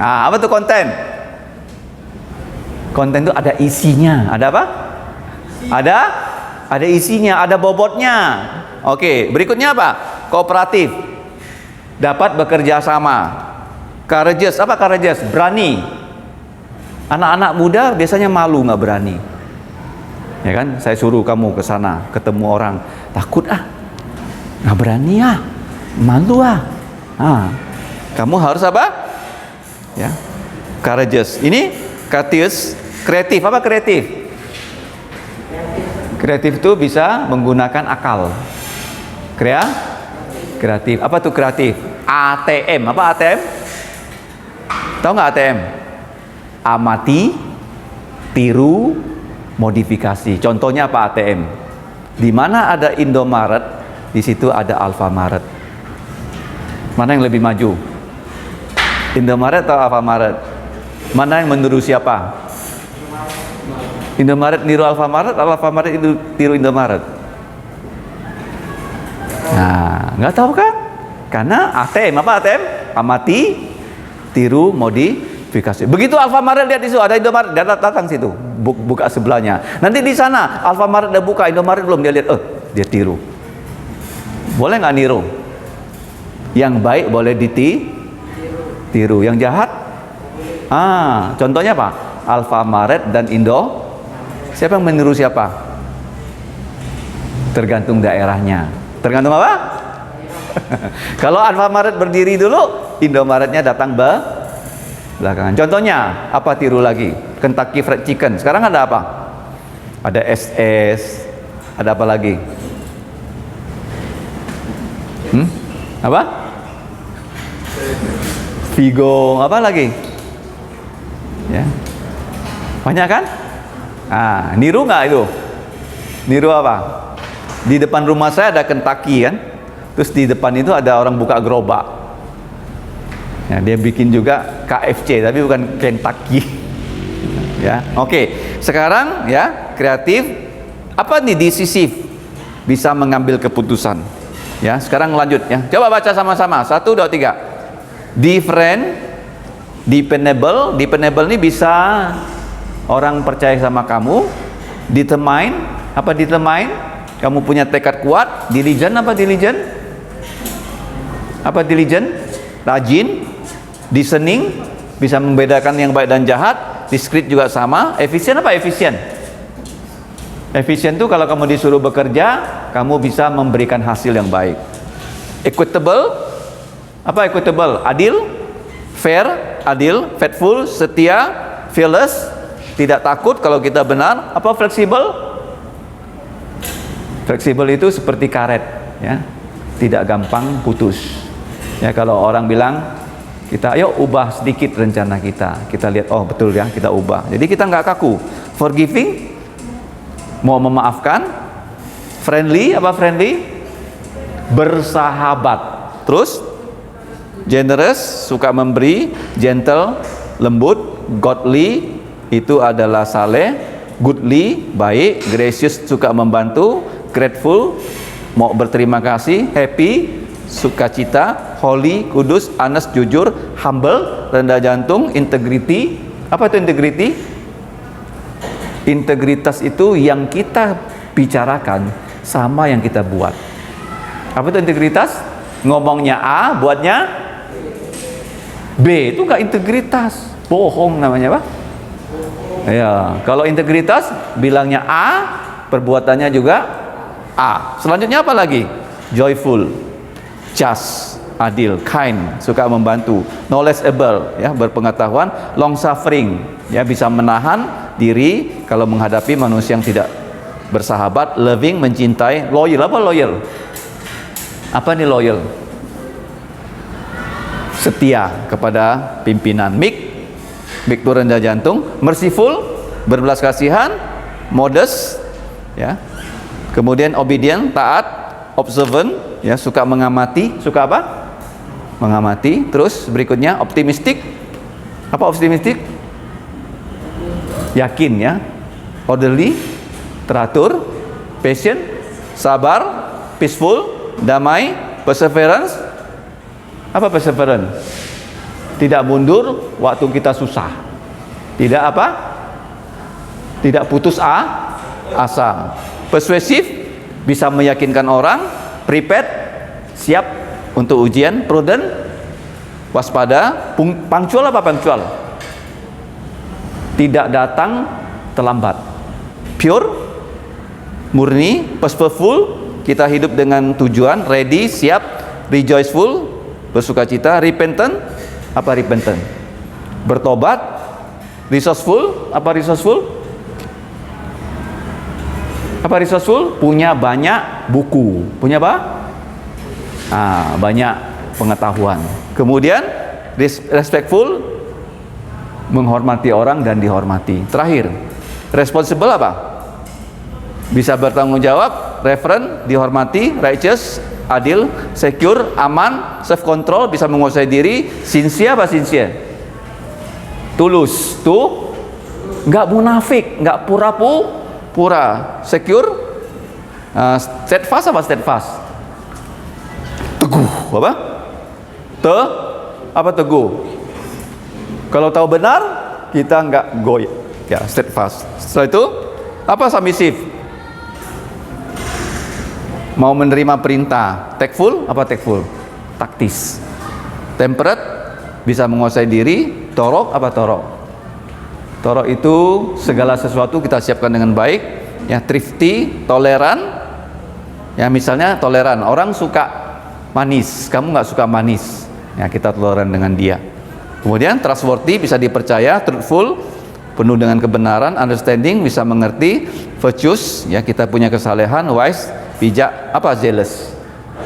Apa tuh konten? Konten itu ada isinya, ada apa? Ada isinya, ada bobotnya. Oke, berikutnya apa? Kooperatif, dapat bekerja sama. Courageous, apa courageous? Berani. Anak-anak muda biasanya malu, nggak berani. Ya kan? Saya suruh kamu ke sana, ketemu orang, takut nggak berani malu kamu harus apa? Ya, courageous. Ini courteous, kreatif. Apa kreatif? Kreatif itu bisa menggunakan akal. Kreatif. Apa tuh kreatif? ATM. Apa ATM? Tahu nggak ATM? Amati, tiru, modifikasi. Contohnya apa ATM? Di mana ada Indomaret, di situ ada Alfamaret. Mana yang lebih maju? Indomaret atau Alfamaret? Mana yang meniru siapa? Indomaret niru Alfamaret, Alfamaret tiru Indomaret. Nah, nggak tahu kan? Karena ATM, apa ATM? Amati, tiru, modifikasi. Begitu Alfamaret lihat di situ ada Indomaret, dia datang situ, buka sebelahnya. Nanti di sana Alfamaret udah buka, Indomaret belum, dia lihat, dia tiru. Boleh nggak niru? Yang baik boleh ditiru, yang jahat? Contohnya apa? Alfamaret dan Indo. Siapa yang meniru siapa? Tergantung daerahnya. Tergantung apa? Kalau Alfamaret berdiri dulu, Indomaretnya datang belakangan. Contohnya apa tiru lagi? Kentucky Fried Chicken. Sekarang ada apa? Ada SS. Ada apa lagi? Apa? Vigo. Apa lagi? Ya. Banyak kan? Niru nggak itu? Niru apa? Di depan rumah saya ada Kentucky kan? Terus di depan itu ada orang buka gerobak. Ya, dia bikin juga KFC tapi bukan Kentucky. Ya, oke. Sekarang ya, kreatif. Apa nih? Decisif. Bisa mengambil keputusan. Ya, sekarang lanjut ya. Coba baca sama-sama. 1, 2, 3. Different, dependable. Dependable ini bisa orang percaya sama kamu. Determine, apa determine? Kamu punya tekad kuat. Diligent, apa diligent? Apa diligent? Rajin. Discerning, bisa membedakan yang baik dan jahat. Discreet juga sama. Efisien, apa efisien? Efisien itu kalau kamu disuruh bekerja, kamu bisa memberikan hasil yang baik. Equitable, apa equitable? Adil, fair, adil, faithful, setia, fearless, tidak takut kalau kita benar. Apa fleksibel? Fleksibel itu seperti karet, ya, tidak gampang putus. Ya, kalau orang bilang kita ayo ubah sedikit rencana kita lihat, oh betul ya, kita ubah. Jadi kita nggak kaku. Forgiving, mau memaafkan. Friendly, apa friendly? Bersahabat. Terus generous, suka memberi. Gentle, lembut. Godly, itu adalah saleh. Goodly, baik. Gracious, suka membantu. Grateful, mau berterima kasih. Happy, sukacita. Holy, kudus. Honest, jujur. Humble, rendah jantung. Integrity, apa itu integrity? Integritas itu yang kita bicarakan sama yang kita buat. Apa itu integritas? Ngomongnya A, buatnya B, itu enggak integritas, bohong namanya, Pak. Ya, kalau integritas bilangnya A, perbuatannya juga A. Selanjutnya apa lagi? Joyful, just, adil, kind, suka membantu. Knowledgeable, ya, berpengetahuan. Long suffering, ya, bisa menahan diri kalau menghadapi manusia yang tidak bersahabat. Loving, mencintai. Loyal, apa loyal? Apa nih loyal? Setia kepada pimpinan. Meek itu rendah jantung. Merciful, berbelas kasihan. Modest, ya. Kemudian obedient, taat. observant, ya, suka mengamati. Suka apa? Mengamati. Terus berikutnya optimistic. Apa optimistic? Yakin, ya. Orderly, teratur, patient, sabar, peaceful, damai, perseverance. Apa perseverance? Tidak mundur waktu kita susah. Tidak apa? Tidak putus asa. Persuasif, bisa meyakinkan orang. Prepared, siap untuk ujian. Prudent, waspada. Punctual apa punctual? Tidak datang terlambat. Pure, murni. Purposeful, kita hidup dengan tujuan. Ready, siap. Rejoiceful, bersukacita. Repentant, apa repentant? Bertobat. Resourceful, apa resourceful? Apa resourceful? Punya banyak buku. Punya apa? Banyak pengetahuan. Kemudian respectful, menghormati orang dan dihormati. Terakhir, responsible apa? Bisa bertanggung jawab. Reverent, dihormati. Righteous, adil. Secure, aman. Self control, bisa menguasai diri. Sincere apa sincere? Tulus. Tuh, nggak munafik, nggak pura-pura. Secure, steadfast apa steadfast? Teguh apa? Teguh. Kalau tahu benar, kita nggak goyah. Ya, steadfast. Setelah itu, apa submissive? Mau menerima perintah. Tactful, apa tactful? Taktis. Temperate, bisa menguasai diri. Torok, apa torok? Torok itu segala sesuatu kita siapkan dengan baik. Ya, thrifty, toleran. Ya, misalnya toleran. Orang suka manis, kamu nggak suka manis. Ya, kita toleran dengan dia. Kemudian trustworthy, bisa dipercaya. Truthful, penuh dengan kebenaran. Understanding, bisa mengerti. Virtuous, ya, kita punya kesalehan. Wise, bijak. Apa zealous?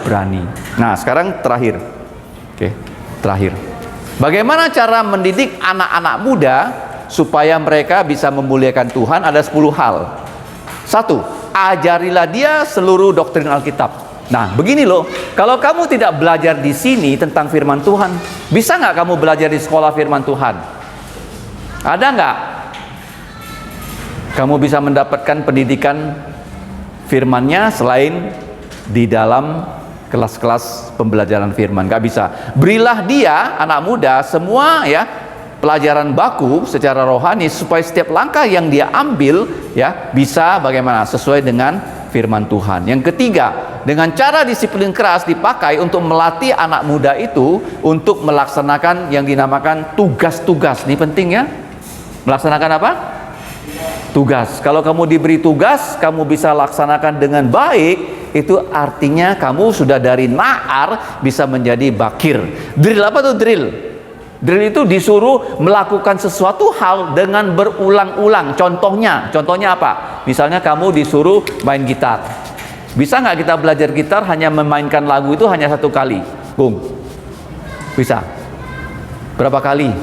Berani. Nah, sekarang terakhir. Terakhir. Bagaimana cara mendidik anak-anak muda supaya mereka bisa memuliakan Tuhan? Ada 10 hal. 1. Ajarilah dia seluruh doktrin Alkitab. Nah, begini loh. Kalau kamu tidak belajar di sini tentang firman Tuhan, bisa nggak kamu belajar di sekolah firman Tuhan? Ada nggak? Kamu bisa mendapatkan pendidikan firman-Nya selain di dalam kelas-kelas pembelajaran firman. Gak bisa. Berilah dia, anak muda, semua ya pelajaran baku secara rohani supaya setiap langkah yang dia ambil ya bisa bagaimana sesuai dengan firman Tuhan. Yang ketiga, dengan cara disiplin keras dipakai untuk melatih anak muda itu untuk melaksanakan yang dinamakan tugas-tugas. Ini penting ya. Melaksanakan apa? Tugas. Kalau kamu diberi tugas, kamu bisa laksanakan dengan baik. Itu artinya kamu sudah dari na'ar bisa menjadi bakir. Drill apa tuh drill? Drill itu disuruh melakukan sesuatu hal dengan berulang-ulang. Contohnya apa? Misalnya kamu disuruh main gitar. Bisa nggak kita belajar gitar hanya memainkan lagu itu hanya 1 kali? Bung. Bisa. Berapa kali?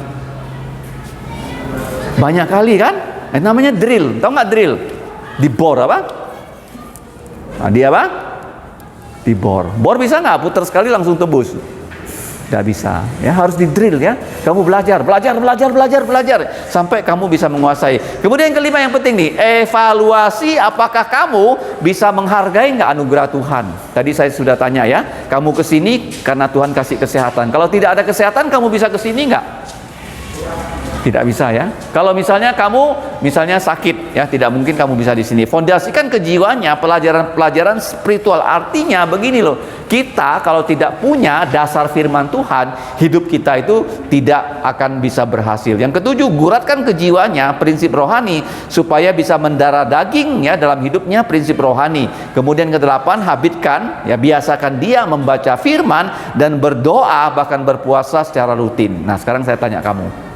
Banyak kali kan? Namanya drill. Tahu nggak drill? Dibor apa? Nah, dia apa? Dibor. Bor bisa nggak putar sekali langsung tebus? Nggak bisa. Ya harus di drill ya. Kamu belajar sampai kamu bisa menguasai. Kemudian yang kelima yang penting nih, evaluasi apakah kamu bisa menghargai nggak anugerah Tuhan. Tadi saya sudah tanya ya. Kamu kesini karena Tuhan kasih kesehatan. Kalau tidak ada kesehatan, kamu bisa kesini nggak? Tidak bisa ya. Kalau misalnya kamu sakit ya, tidak mungkin kamu bisa di sini. Fondasikan kejiwaannya, pelajaran spiritual. Artinya begini loh. Kita kalau tidak punya dasar firman Tuhan, hidup kita itu tidak akan bisa berhasil. Yang ketujuh, guratkan kejiwaannya, prinsip rohani supaya bisa mendarah daging ya dalam hidupnya, prinsip rohani. Kemudian kedelapan, habitkan ya, biasakan dia membaca firman dan berdoa bahkan berpuasa secara rutin. Nah, sekarang saya tanya kamu.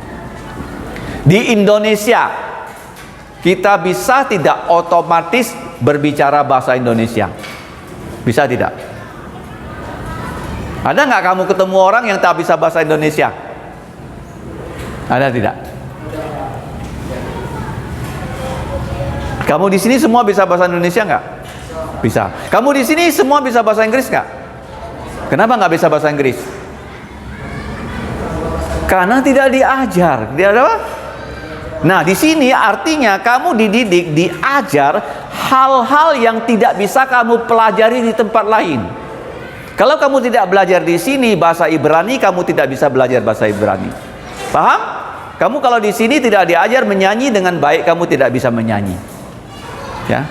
Di Indonesia, kita bisa tidak otomatis berbicara bahasa Indonesia? Bisa tidak? Ada nggak kamu ketemu orang yang tak bisa bahasa Indonesia? Ada tidak? Kamu di sini semua bisa bahasa Indonesia nggak? Bisa. Kamu di sini semua bisa bahasa Inggris nggak? Kenapa nggak bisa bahasa Inggris? Karena tidak diajar. Tidak ada apa? Nah, di sini artinya kamu dididik, diajar hal-hal yang tidak bisa kamu pelajari di tempat lain. Kalau kamu tidak belajar di sini bahasa Ibrani, kamu tidak bisa belajar bahasa Ibrani. Paham? Kamu kalau di sini tidak diajar menyanyi dengan baik, kamu tidak bisa menyanyi. Ya.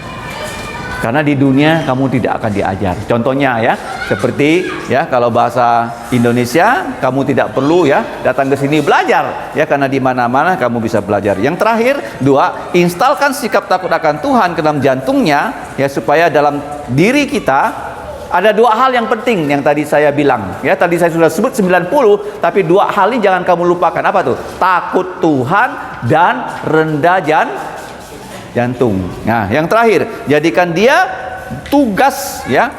Karena di dunia kamu tidak akan diajar. Contohnya ya, seperti ya kalau bahasa Indonesia kamu tidak perlu ya datang ke sini belajar ya, karena di mana-mana kamu bisa belajar. Yang terakhir, 2, instalkan sikap takut akan Tuhan ke dalam jantungnya ya, supaya dalam diri kita ada 2 hal yang penting yang tadi saya bilang ya. Tadi saya sudah sebut 90, tapi 2 hal ini jangan kamu lupakan. Apa tuh? Takut Tuhan dan rendah jantung. Nah, yang terakhir, jadikan dia tugas ya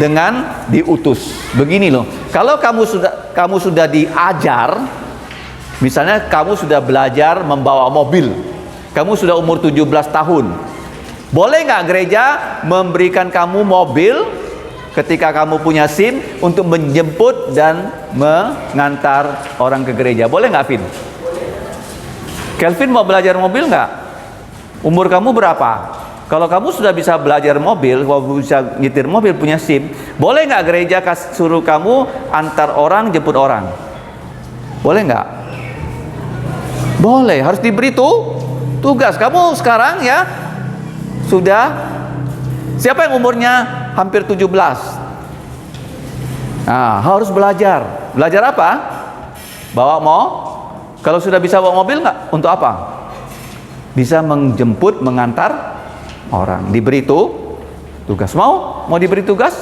dengan diutus. Begini loh, kalau kamu sudah diajar, misalnya kamu sudah belajar membawa mobil, kamu sudah umur 17 tahun, boleh nggak gereja memberikan kamu mobil ketika kamu punya SIM untuk menjemput dan mengantar orang ke gereja? Boleh nggak, Vin? Kelvin mau belajar mobil nggak? Umur kamu berapa? Kalau kamu sudah bisa belajar mobil, kalau bisa nyetir mobil, punya SIM, boleh nggak gereja suruh kamu antar orang, jemput orang? Boleh nggak? Boleh, harus diberi tugas. Kamu sekarang ya sudah, siapa yang umurnya hampir 17? Nah, harus belajar. Belajar apa? Kalau sudah bisa bawa mobil nggak? Untuk apa? Bisa menjemput, mengantar orang. Diberi tugas. Mau diberi tugas?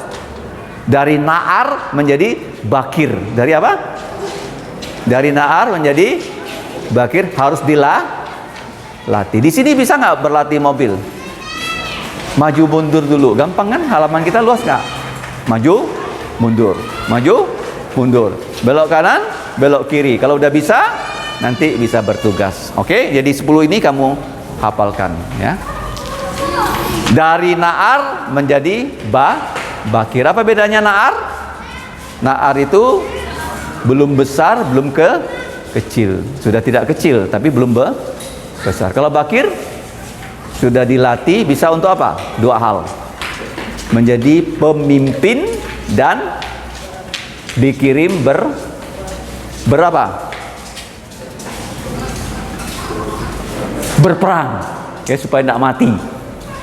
Dari Naar menjadi Bakir. Dari apa? Dari Naar menjadi Bakir. Harus dilatih. Di sini bisa nggak berlatih mobil? Maju mundur dulu. Gampang kan? Halaman kita luas nggak? Maju mundur, maju mundur, belok kanan, belok kiri. Kalau udah bisa, nanti bisa bertugas. Oke, jadi 10 ini kamu hafalkan ya. Dari Naar menjadi Bakir. Apa bedanya Naar? Naar itu belum besar, belum kecil. Sudah tidak kecil, tapi belum besar. Kalau Bakir sudah dilatih, bisa untuk apa? 2 hal. Menjadi pemimpin dan dikirim berapa? Berperang ya, supaya tidak mati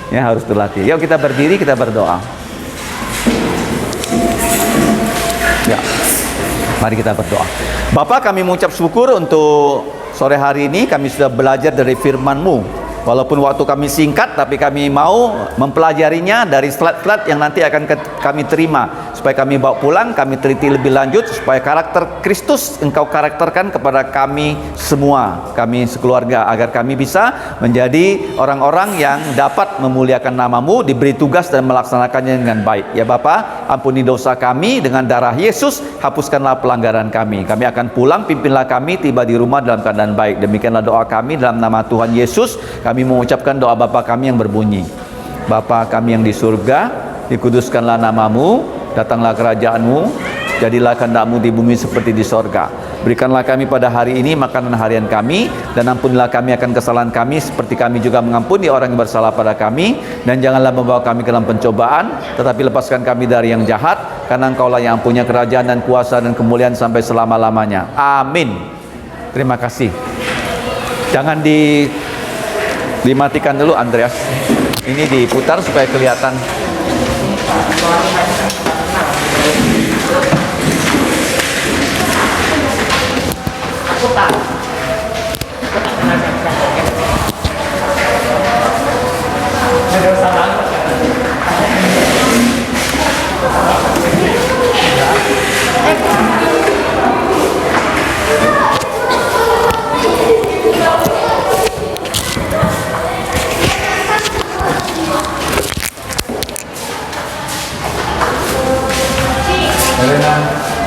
ya, harus terlatih. Yuk kita berdiri, kita berdoa ya. Mari kita berdoa. Bapa, kami mengucap syukur untuk sore hari ini. Kami sudah belajar dari firman-Mu. Walaupun waktu kami singkat, tapi kami mau mempelajarinya dari slide-slide yang nanti akan kami terima, supaya kami bawa pulang, kami teliti lebih lanjut, supaya karakter Kristus Engkau karakterkan kepada kami semua, kami sekeluarga, agar kami bisa menjadi orang-orang yang dapat memuliakan nama-Mu, diberi tugas dan melaksanakannya dengan baik. Ya Bapa, ampuni dosa kami dengan darah Yesus, hapuskanlah pelanggaran kami. Kami akan pulang, pimpinlah kami tiba di rumah dalam keadaan baik. Demikianlah doa kami dalam nama Tuhan Yesus. Kami mengucapkan doa Bapa kami yang berbunyi, Bapa kami yang di surga, dikuduskanlah nama-Mu, datanglah kerajaan-Mu, jadilah kehendak-Mu di bumi seperti di sorga. Berikanlah kami pada hari ini makanan harian kami, dan ampunilah kami akan kesalahan kami, seperti kami juga mengampuni orang yang bersalah pada kami. Dan janganlah membawa kami ke dalam pencobaan, tetapi lepaskan kami dari yang jahat, karena Engkaulah yang punya kerajaan dan kuasa dan kemuliaan sampai selama-lamanya. Amin. Terima kasih. Jangan dimatikan dulu, Andreas. Ini diputar supaya kelihatan. Putar. Elena.